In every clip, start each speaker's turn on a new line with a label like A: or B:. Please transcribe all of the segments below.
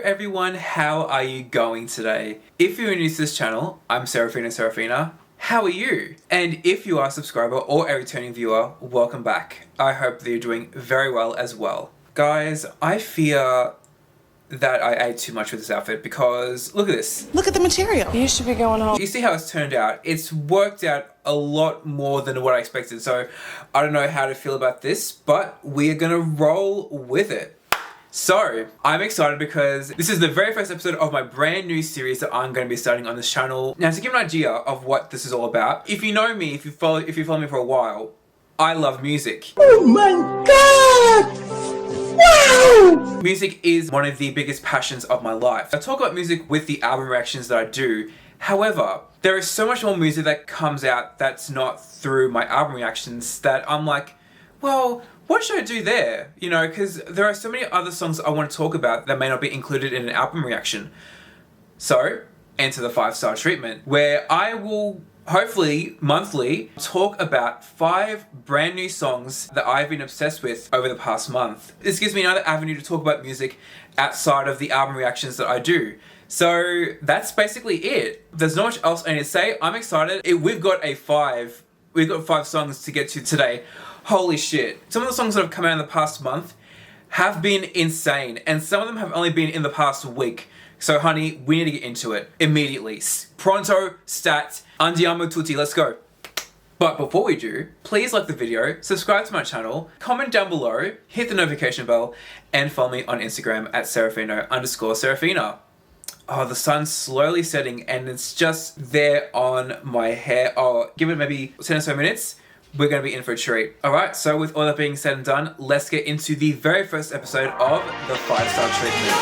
A: everyone, how are you going today? If you're new to this channel, I'm Serafina. How are you? And if you are a subscriber or a returning viewer, welcome back. I hope that you're doing very well as well. Guys, I fear that I ate too much with this outfit because look at this.
B: Look at the material. You should be going home.
A: You see how it's turned out? It's worked out a lot more than what I expected. So I don't know how to feel about this, but we are gonna roll with it. So, I'm excited because this is the very first episode of my brand new series that I'm going to be starting on this channel. Now, to give an idea of what this is all about, if you know me, if you follow me for a while, I love music.
B: Oh my God! Wow!
A: Music is one of the biggest passions of my life. I talk about music with the album reactions that I do. However, there is so much more music that comes out that's not through my album reactions that I'm like, well, what should I do there? You know, because there are so many other songs I want to talk about that may not be included in an album reaction. So, enter the 5-star treatment, where I will hopefully monthly talk about 5 brand new songs that I've been obsessed with over the past month. This gives me another avenue to talk about music outside of the album reactions that I do. So that's basically it. There's not much else I need to say. I'm excited. We've got 5 songs to get to today. Holy shit. Some of the songs that have come out in the past month have been insane, and some of them have only been in the past week. So honey, we need to get into it immediately. Pronto, stat, andiamo tutti, let's go. But before we do, please like the video, subscribe to my channel, comment down below, hit the notification bell, and follow me on Instagram at Serafino_Serafina. Oh, the sun's slowly setting and it's just there on my hair. Oh, give it maybe 10 or so minutes. We're going to be in for a treat. Alright, so with all that being said and done, let's get into the very first episode of the 5-star treatment.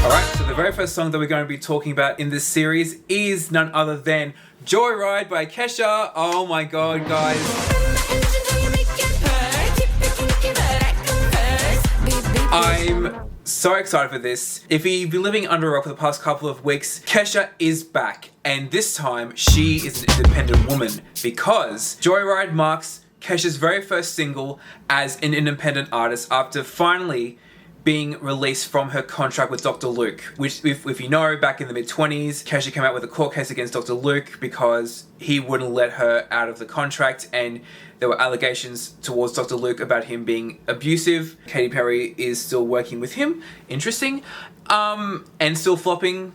A: Alright, so the very first song that we're going to be talking about in this series is none other than Joyride by KESHA. Oh my god, guys. I'm so excited for this. If you've been living under a rock for the past couple of weeks, KESHA is back, and this time she is an independent woman because Joyride marks KESHA's very first single as an independent artist after finally being released from her contract with Dr. Luke, which if you know, back in the mid-20s, KESHA came out with a court case against Dr. Luke because he wouldn't let her out of the contract, and there were allegations towards Dr. Luke about him being abusive. Katy Perry is still working with him, interesting, and still flopping.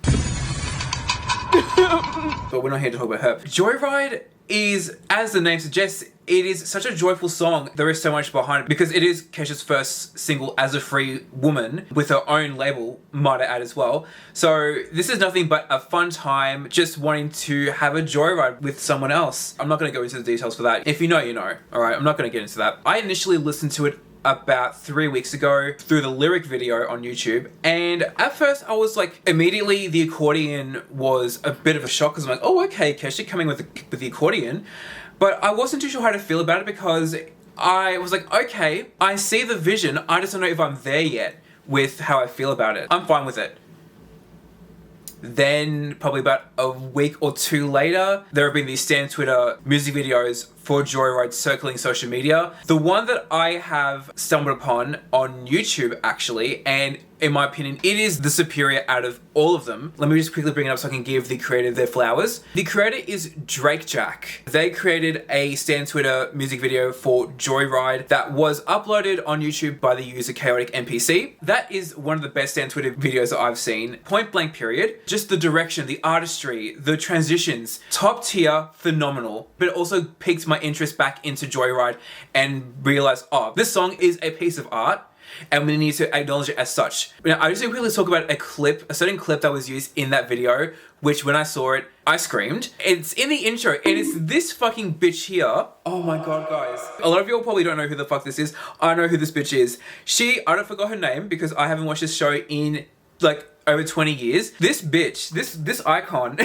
A: But we're not here to talk about her. Joyride is, as the name suggests, it is such a joyful song. There is so much behind it because it is KESHA's first single as a free woman with her own label, might I add as well. So this is nothing but a fun time, just wanting to have a joyride with someone else. I'm not going to go into the details for that. If you know, you know. Alright, I'm not going to get into that. I initially listened to it about 3 weeks ago through the lyric video on YouTube, and at first I was like, immediately the accordion was a bit of a shock because I'm like, oh okay, KESHA coming with the accordion. But I wasn't too sure how to feel about it because I was like, okay, I see the vision, I just don't know if I'm there yet with how I feel about it. I'm fine with it. Then, probably about a week or 2 later, there have been these Stan Twitter music videos for Joyride circling social media. The one that I have stumbled upon on YouTube, actually, and in my opinion, it is the superior out of all of them. Let me just quickly bring it up so I can give the creator their flowers. The creator is Drake Jack. They created a Stan Twitter music video for Joyride that was uploaded on YouTube by the user Chaotic NPC. That is one of the best Stan Twitter videos that I've seen. Point blank period. Just the direction, the artistry, the transitions, top tier, phenomenal. But it also piqued my interest back into Joyride and realized, oh, this song is a piece of art and we need to acknowledge it as such. Now, I just want to quickly talk about a certain clip that was used in that video, which when I saw it, I screamed. It's in the intro, and it's this fucking bitch here. Oh my god, guys. A lot of you all probably don't know who the fuck this is. I know who this bitch is. I don't forget her name because I haven't watched this show in like over 20 years. This bitch, this icon,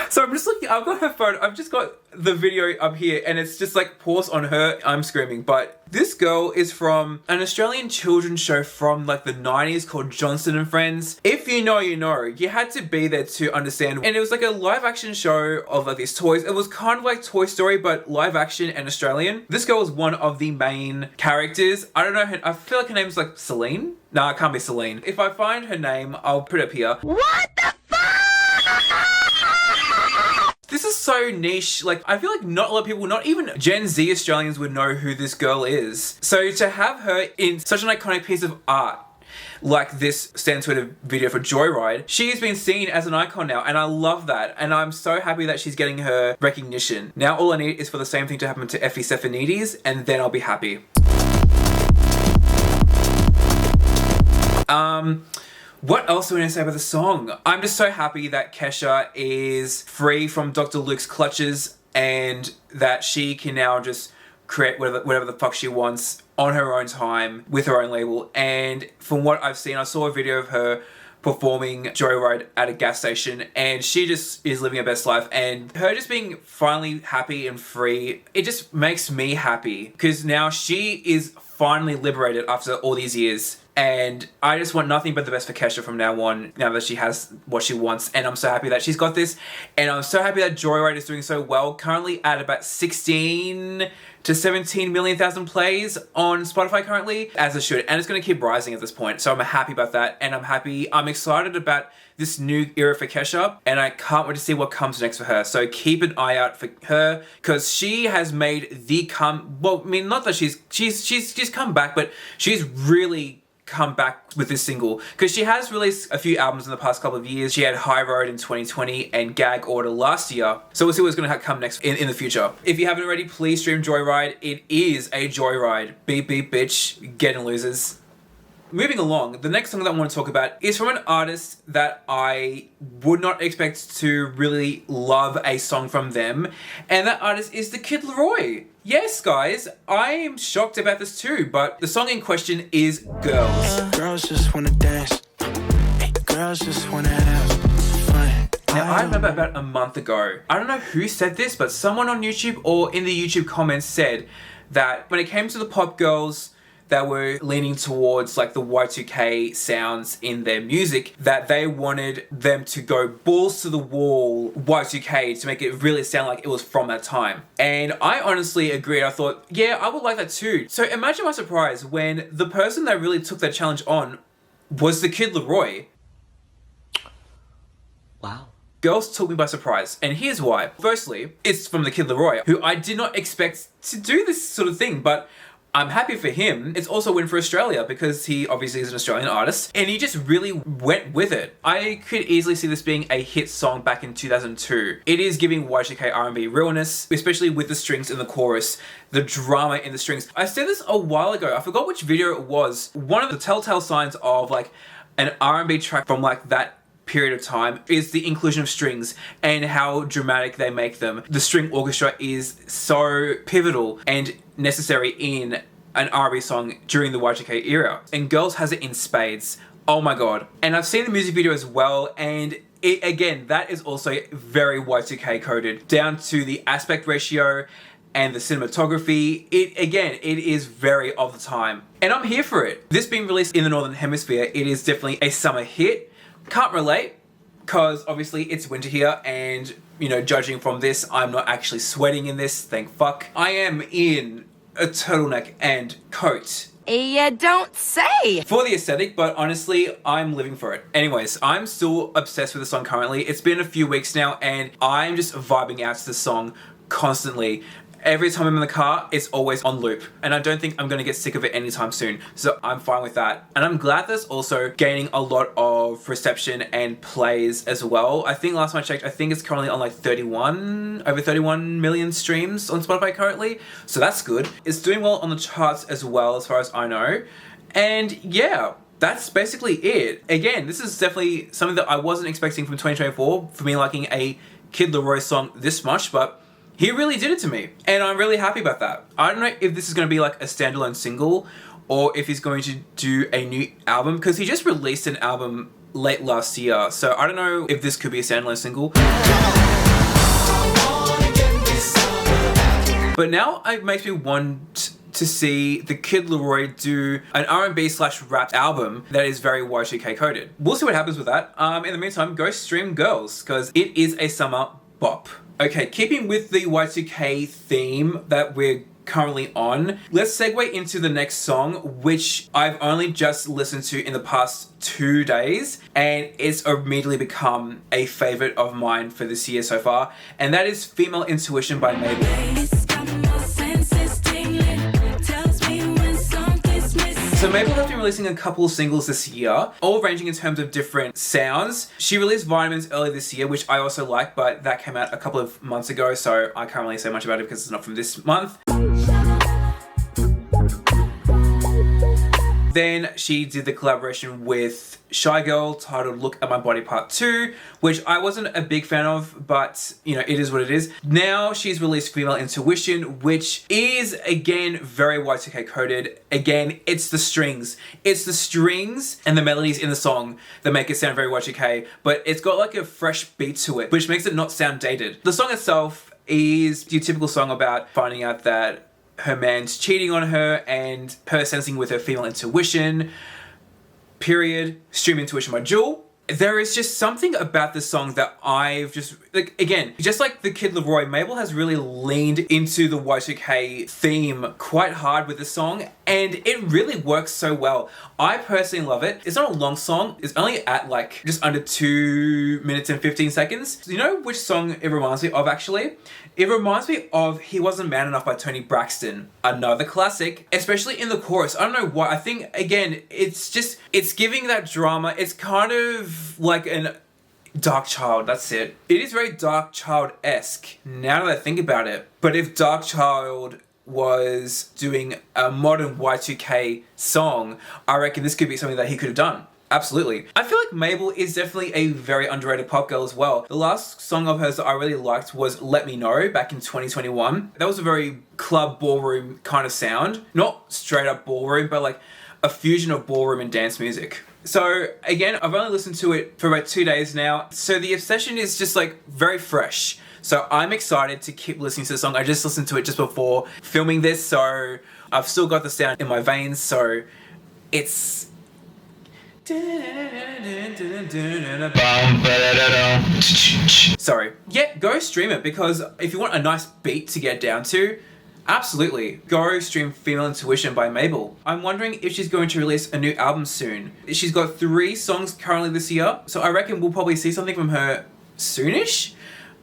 A: So I'm just looking, I've got her phone, I've just got the video up here and it's just like pause on her, I'm screaming. But this girl is from an Australian children's show from like the 90s called Johnston and Friends. If you know, you know. You had to be there to understand. And it was like a live action show of like these toys. It was kind of like Toy Story, but live action and Australian. This girl was one of the main characters. I don't know, I feel like her name's like Celine. No, it can't be Celine. If I find her name, I'll put it up here.
B: What the fuck?
A: This is so niche. Like, I feel like not a lot of people, not even Gen Z Australians would know who this girl is. So to have her in such an iconic piece of art, like this stand Twitter video for Joyride, she's been seen as an icon now, and I love that. And I'm so happy that she's getting her recognition. Now all I need is for the same thing to happen to Effie Stephanides, and then I'll be happy. What else do we need to say about the song? I'm just so happy that Kesha is free from Dr. Luke's clutches and that she can now just create whatever the fuck she wants on her own time with her own label. And from what I've seen, I saw a video of her performing Joyride at a gas station and she just is living her best life, and her just being finally happy and free, it just makes me happy because now she is finally liberated after all these years. And I just want nothing but the best for Kesha from now on, now that she has what she wants. And I'm so happy that she's got this. And I'm so happy that Joyride is doing so well. Currently at about 16 to 17 million thousand plays on Spotify currently, as it should. And it's going to keep rising at this point. So I'm happy about that. And I'm excited about this new era for Kesha. And I can't wait to see what comes next for her. So keep an eye out for her because she has made the well, I mean, not that she's come back, but she's really come back with this single because she has released a few albums in the past couple of years. She had High Road in 2020 and Gag Order last year. So we'll see what's going to come next in the future. If you haven't already, please stream Joyride. It is a joyride. Beep beep bitch. Getting losers. Moving along, the next song that I want to talk about is from an artist that I would not expect to really love a song from them, and that artist is the KID LAROI. Yes, guys, I am shocked about this too, but the song in question is Girls.
C: Girls just wanna dance. Girls just wanna have fun.
A: Now, I remember about a month ago, I don't know who said this, but someone on YouTube or in the YouTube comments said that when it came to the pop girls that were leaning towards like the Y2K sounds in their music, that they wanted them to go balls to the wall Y2K to make it really sound like it was from that time. And I honestly agreed. I thought, yeah, I would like that too. So imagine my surprise when the person that really took that challenge on was the KID LAROI.
D: Wow.
A: Girls took me by surprise, and here's why. Firstly, it's from the KID LAROI, who I did not expect to do this sort of thing, but I'm happy for him. It's also a win for Australia because he obviously is an Australian artist and he just really went with it. I could easily see this being a hit song back in 2002. It is giving Y2K R&B realness, especially with the strings in the chorus, the drama in the strings. I said this a while ago. I forgot which video it was. One of the telltale signs of like an R&B track from like that period of time is the inclusion of strings and how dramatic they make them. The string orchestra is so pivotal and necessary in an R&B song during the Y2K era. And Girls has it in spades. Oh my god. And I've seen the music video as well, and it, again, that is also very Y2K coded, down to the aspect ratio and the cinematography. It is very of the time. And I'm here for it. This being released in the Northern Hemisphere, it is definitely a summer hit. Can't relate, because obviously it's winter here and, you know, judging from this, I'm not actually sweating in this, thank fuck. I am in a turtleneck and coat.
B: You don't say!
A: For the aesthetic, but honestly, I'm living for it. Anyways, I'm still obsessed with the song currently. It's been a few weeks now and I'm just vibing out to the song constantly. Every time I'm in the car, it's always on loop. And I don't think I'm gonna get sick of it anytime soon. So I'm fine with that. And I'm glad that's also gaining a lot of reception and plays as well. I think last time I checked, I think it's currently on like over 31 million streams on Spotify currently. So that's good. It's doing well on the charts as well, as far as I know. And yeah, that's basically it. Again, this is definitely something that I wasn't expecting from 2024 for me liking a KID LAROI song this much, but he really did it to me, and I'm really happy about that. I don't know if this is going to be like a standalone single or if he's going to do a new album, because he just released an album late last year, so I don't know if this could be a standalone single. But now it makes me want to see the KID LAROI do an R&B/rap album that is very Y2K coded. We'll see what happens with that. In the meantime, go stream Girls, because it is a summer bop. Okay, keeping with the Y2K theme that we're currently on, let's segue into the next song, which I've only just listened to in the past 2 days, and it's immediately become a favorite of mine for this year so far, and that is Female Intuition by MABEL. So MABEL has been releasing a couple of singles this year, all ranging in terms of different sounds. She released Vitamins earlier this year, which I also like, but that came out a couple of months ago, so I can't really say much about it because it's not from this month. Then she did the collaboration with Shy Girl titled Look at My Body Part 2, which I wasn't a big fan of, but you know, it is what it is. Now she's released Female Intuition, which is again very Y2K coded. Again, it's the strings. It's the strings and the melodies in the song that make it sound very Y2K, but it's got like a fresh beat to it, which makes it not sound dated. The song itself is your typical song about finding out that her man's cheating on her and her sensing with her female intuition. Period. Stream Intuition by Jewel. There is just something about this song that I've just, like, again, just like the KID LAROI, MABEL has really leaned into the Y2K theme quite hard with the song, and it really works so well. I personally love it. It's not a long song. It's only at like just under 2 minutes and 15 seconds. You know which song it reminds me of actually? It reminds me of He Wasn't Man Enough by Toni Braxton. Another classic, especially in the chorus. I don't know why. I think, again, it's giving that drama. It's kind of like an Dark Child, that's it. It is very Dark Child-esque, now that I think about it. But if Dark Child was doing a modern Y2K song, I reckon this could be something that he could have done. Absolutely. I feel like MABEL is definitely a very underrated pop girl as well. The last song of hers that I really liked was Let Me Know back in 2021. That was a very club ballroom kind of sound. Not straight up ballroom, but like a fusion of ballroom and dance music. So again, I've only listened to it for about 2 days now. So the obsession is just like very fresh. So I'm excited to keep listening to the song. I just listened to it just before filming this, so I've still got the sound in my veins, so it's... Sorry. Yeah, go stream it, because if you want a nice beat to get down to, absolutely, go stream Female Intuition by MABEL. I'm wondering if she's going to release a new album soon. She's got 3 songs currently this year, so I reckon we'll probably see something from her soonish?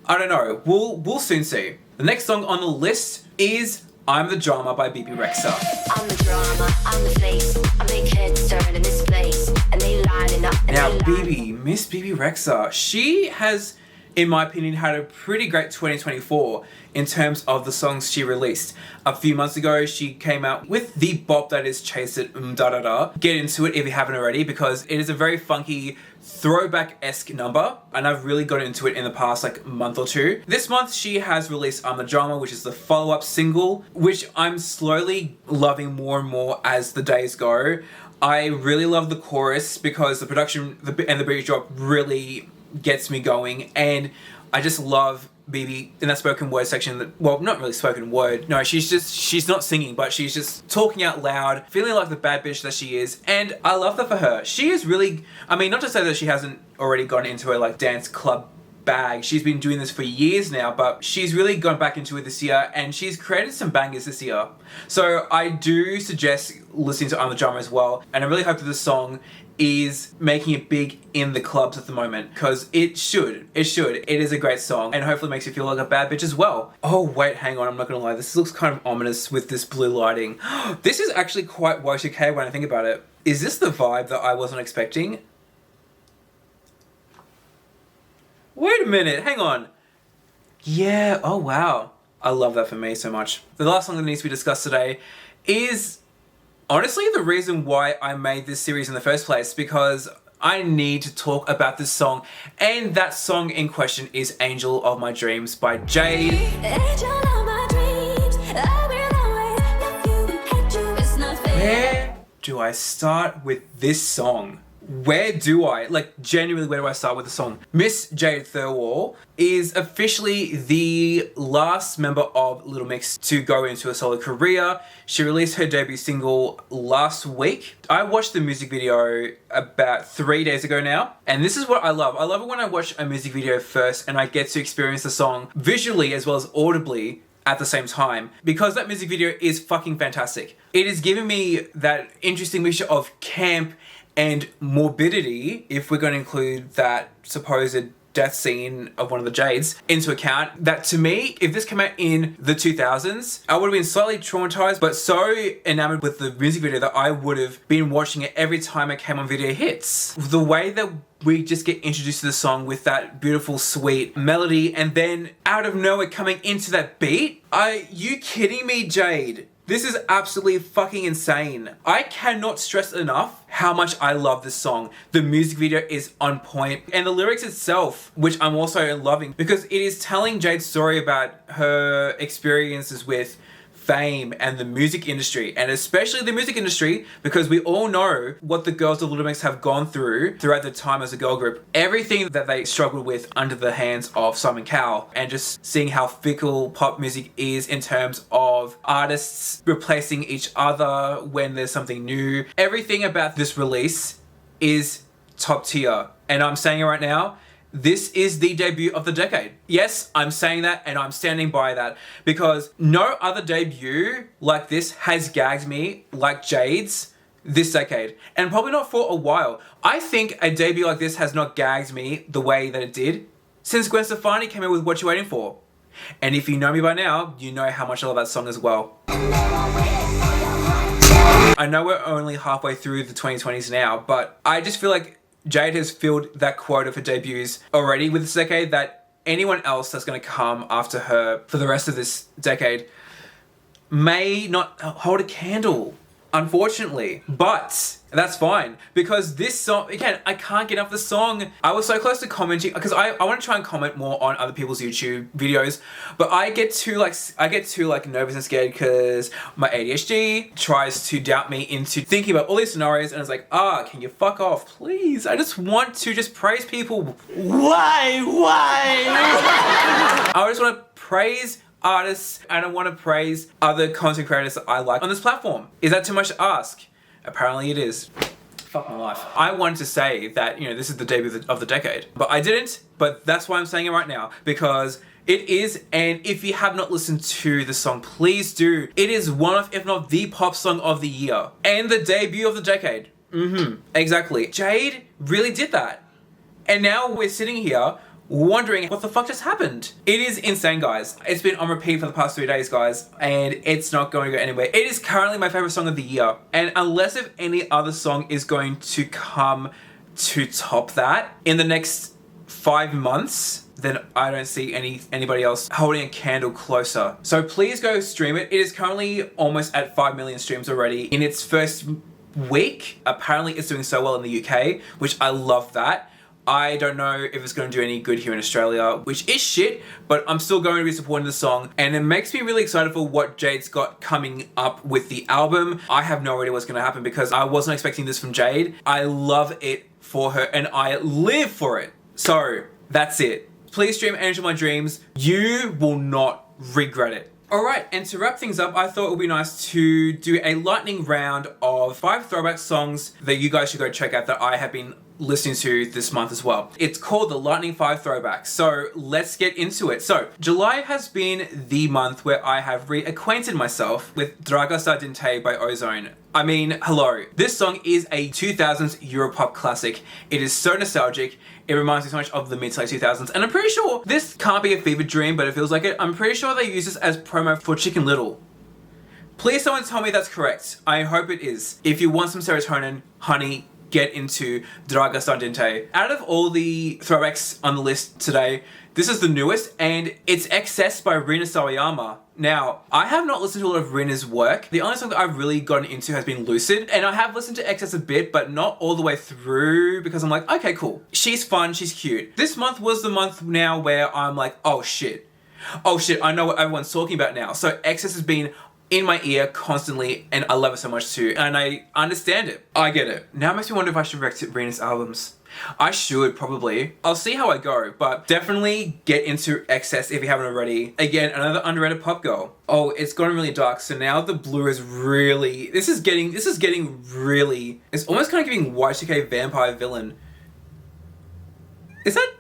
A: I don't know. We'll soon see. The next song on the list is I'm the Drama by BEBE REXHA.
D: I'm the drama, I'm the face, I make heads turn in this place, and they lining up.
A: Now, Miss BEBE REXHA, she has, in my opinion, had a pretty great 2024 in terms of the songs she released. A few months ago, she came out with the bop that is Chase It, Da Da Da. Get into it if you haven't already, because it is a very funky, throwback-esque number, and I've really got into it in the past like month or 2. This month, she has released I'm the Drama, which is the follow-up single, which I'm slowly loving more and more as the days go. I really love the chorus because the production and the beat drop really gets me going, and I just love BEBE in that spoken word section. Well, not really spoken word. No, she's not singing, but she's just talking out loud, feeling like the bad bitch that she is, and I love that for her. She is really, I mean, not to say that she hasn't already gone into her like dance club bag. She's been doing this for years now, but she's really gone back into it this year, and she's created some bangers this year. So I do suggest listening to I'm the Drama as well, and I really hope that this song is making it big in the clubs at the moment, because it should. It is a great song, and hopefully makes you feel like a bad bitch as well. Oh wait, hang on, I'm not gonna lie, this looks kind of ominous with this blue lighting. This is actually quite Y2K when I think about it. Is this the vibe that I wasn't expecting? Wait a minute, hang on. Yeah, oh wow. I love that for me so much. The last song that needs to be discussed today is honestly the reason why I made this series in the first place, because I need to talk about this song, and that song in question is Angel of My Dreams by Jade. Where do I start with this song? where do I, like genuinely, where do I start with the song? Miss Jade Thirwall is officially the last member of Little Mix to go into a solo career. She released her debut single last week. I watched the music video about 3 days ago now, and this is what I love. I love it when I watch a music video first and I get to experience the song visually as well as audibly at the same time, because that music video is fucking fantastic. It is giving me that interesting mixture of camp and morbidity, if we're going to include that supposed death scene of one of the Jades into account. That to me, if this came out in the 2000s, I would have been slightly traumatized, but so enamored with the music video that I would have been watching it every time it came on Video Hits. The way that we just get introduced to the song with that beautiful, sweet melody, and then out of nowhere coming into that beat. Are you kidding me, Jade? This is absolutely fucking insane. I cannot stress enough how much I love this song. The music video is on point, and the lyrics itself, which I'm also loving, because it is telling Jade's story about her experiences with fame and the music industry, and especially the music industry, because we all know what the girls of Little Mix have gone through throughout their time as a girl group. Everything that they struggled with under the hands of Simon Cowell, and just seeing how fickle pop music is in terms of artists replacing each other when there's something new. Everything about this release is top tier, and I'm saying it right now, this is the debut of the decade. Yes, I'm saying that and I'm standing by that, because no other debut like this has gagged me like Jade's this decade, and probably not for a while. I think a debut like this has not gagged me the way that it did since Gwen Stefani came in with What You Waiting For. And if you know me by now, you know how much I love that song as well. I know we're only halfway through the 2020s now, but I just feel like Jade has filled that quota for debuts already with this decade, that anyone else that's going to come after her for the rest of this decade may not hold a candle, unfortunately. But that's fine, because this song, again, I can't get off the song. I was so close to commenting, because I want to try and comment more on other people's YouTube videos, but I get too nervous and scared because my ADHD tries to doubt me into thinking about all these scenarios, and it's like, can you fuck off, please? I just want to just praise people. Why? I just want to praise artists, and I want to praise other content creators that I like on this platform. Is that too much to ask? Apparently it is. Fuck my life. I wanted to say that, you know, this is the debut of the decade, but I didn't, but that's why I'm saying it right now, because it is, and if you have not listened to the song, please do. It is one of, if not the pop song of the year, and the debut of the decade. Exactly. Jade really did that. And now we're sitting here wondering what the fuck just happened. It is insane, guys. It's been on repeat for the past 3 days, guys, and it's not going to go anywhere. It is currently my favorite song of the year, and unless if any other song is going to come to top that in the next 5 months, then I don't see anybody else holding a candle closer. So please go stream it. It is currently almost at 5 million streams already in its first week. Apparently it's doing so well in the UK, which I love that. I don't know if it's going to do any good here in Australia, which is shit, but I'm still going to be supporting the song, and it makes me really excited for what Jade's got coming up with the album. I have no idea what's going to happen, because I wasn't expecting this from Jade. I love it for her, and I live for it. So, that's it. Please stream Angel My Dreams. You will not regret it. Alright, and to wrap things up, I thought it would be nice to do a lightning round of 5 throwback songs that you guys should go check out that I have been listening to this month as well. It's called the Lightning 5 Throwbacks, so let's get into it. So, July has been the month where I have reacquainted myself with Dragostea Din Tei by Ozone. I mean, hello. This song is a 2000s Europop classic. It is so nostalgic. It reminds me so much of the mid to late 2000s, and I'm pretty sure this can't be a fever dream, but it feels like it. I'm pretty sure they use this as promo for Chicken Little. Please someone tell me that's correct. I hope it is. If you want some serotonin, honey, get into Dragostea Din Tei. Out of all the throwbacks on the list today, this is the newest, and it's Excess by RINA SAWAYAMA. Now, I have not listened to a lot of RINA's work. The only song that I've really gotten into has been Lucid, and I have listened to Excess a bit, but not all the way through, because I'm like, okay, cool. She's fun, she's cute. This month was the month now where I'm like, oh shit, I know what everyone's talking about now. So Excess has been in my ear constantly, and I love it so much too, and I understand it. I get it. Now it makes me wonder if I should react to RINA's albums. I should, probably. I'll see how I go, but definitely get into Excess if you haven't already. Again, another underrated pop girl. Oh, it's gotten really dark, so now the blue is really... This is getting really... It's almost kind of giving Y2K vampire villain. Is that...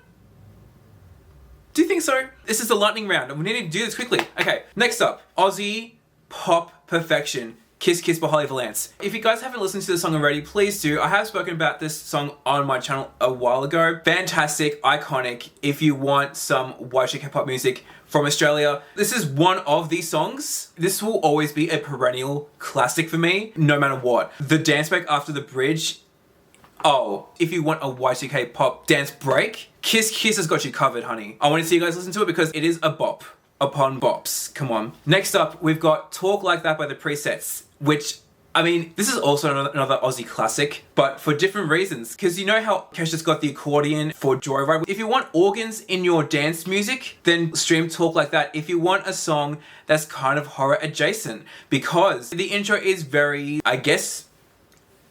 A: Do you think so? This is the lightning round, and we need to do this quickly. Okay, next up, Aussie pop perfection. Kiss Kiss by VALANCE. If you guys haven't listened to the song already, please do. I have spoken about this song on my channel a while ago. Fantastic, iconic. If you want some Y2K pop music from Australia, this is one of these songs. This will always be a perennial classic for me, no matter what. The dance break after the bridge. Oh, if you want a Y2K pop dance break, Kiss Kiss has got you covered, honey. I want to see you guys listen to it because it is a bop upon bops. Come on. Next up, we've got Talk Like That by The Presets, which, I mean, this is also another Aussie classic, but for different reasons. Because you know how Kesha's got the accordion for Joyride? If you want organs in your dance music, then stream Talk Like That. If you want a song that's kind of horror adjacent, because the intro is very, I guess,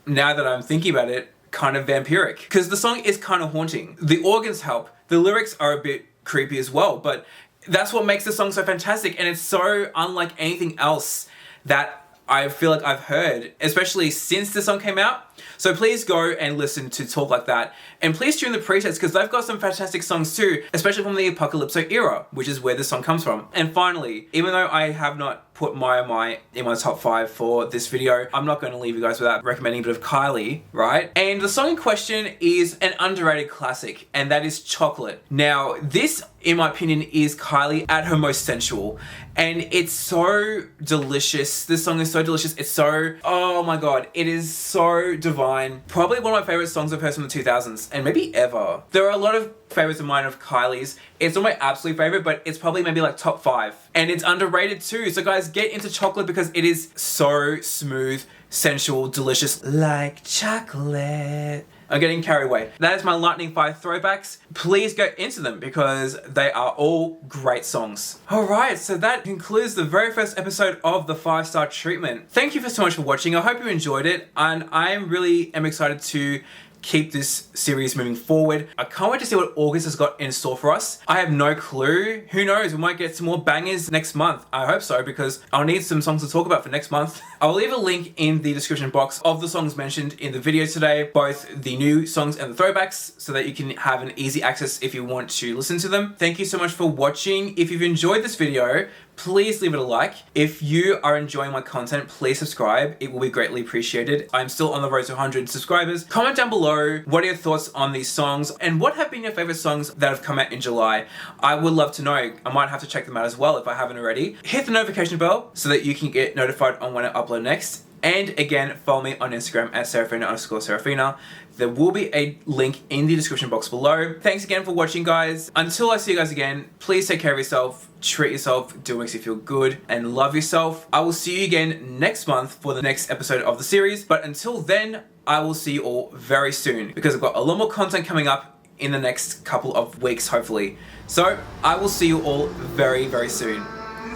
A: now that I'm thinking about it, kind of vampiric. Because the song is kind of haunting. The organs help. The lyrics are a bit creepy as well, but that's what makes the song so fantastic, and it's so unlike anything else that I feel like I've heard, especially since the song came out. So please go and listen to Talk Like That, and please tune the presets because they've got some fantastic songs too, especially from the Apocalypso era, which is where this song comes from. And finally, even though I have not put My in my top 5 for this video, I'm not going to leave you guys without recommending a bit of KYLIE, right? And the song in question is an underrated classic, and that is Chocolate. Now, this, in my opinion, is KYLIE at her most sensual, and it's so delicious. This song is so delicious. It's so, oh my god, it is so divine. Probably one of my favorite songs of hers from the 2000s, and maybe ever. There are a lot of favorites of mine of KYLIE's. It's not my absolute favorite, but it's probably maybe like top 5. And it's underrated too. So guys, get into Chocolate because it is so smooth, sensual, delicious, like chocolate. I'm getting carried away. That is my Lightning 5 throwbacks. Please go into them because they are all great songs. Alright, so that concludes the very first episode of the 5-star treatment. Thank you so much for watching. I hope you enjoyed it, and I really am excited to keep this series moving forward. I can't wait to see what August has got in store for us. I have no clue. Who knows? We might get some more bangers next month. I hope so, because I'll need some songs to talk about for next month. I'll leave a link in the description box of the songs mentioned in the video today, both the new songs and the throwbacks, so that you can have an easy access if you want to listen to them. Thank you so much for watching. If you've enjoyed this video, please leave it a like. If you are enjoying my content, please subscribe. It will be greatly appreciated. I'm still on the road to 100 subscribers. Comment down below, what are your thoughts on these songs, and what have been your favorite songs that have come out in July? I would love to know. I might have to check them out as well if I haven't already. Hit the notification bell so that you can get notified on when I upload next. And again, follow me on Instagram at Serafina_Serafina. There will be a link in the description box below. Thanks again for watching, guys. Until I see you guys again, please take care of yourself, treat yourself, do what makes you feel good, and love yourself. I will see you again next month for the next episode of the series. But until then, I will see you all very soon because I've got a lot more content coming up in the next couple of weeks, hopefully. So I will see you all very, very soon.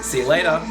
A: See you later.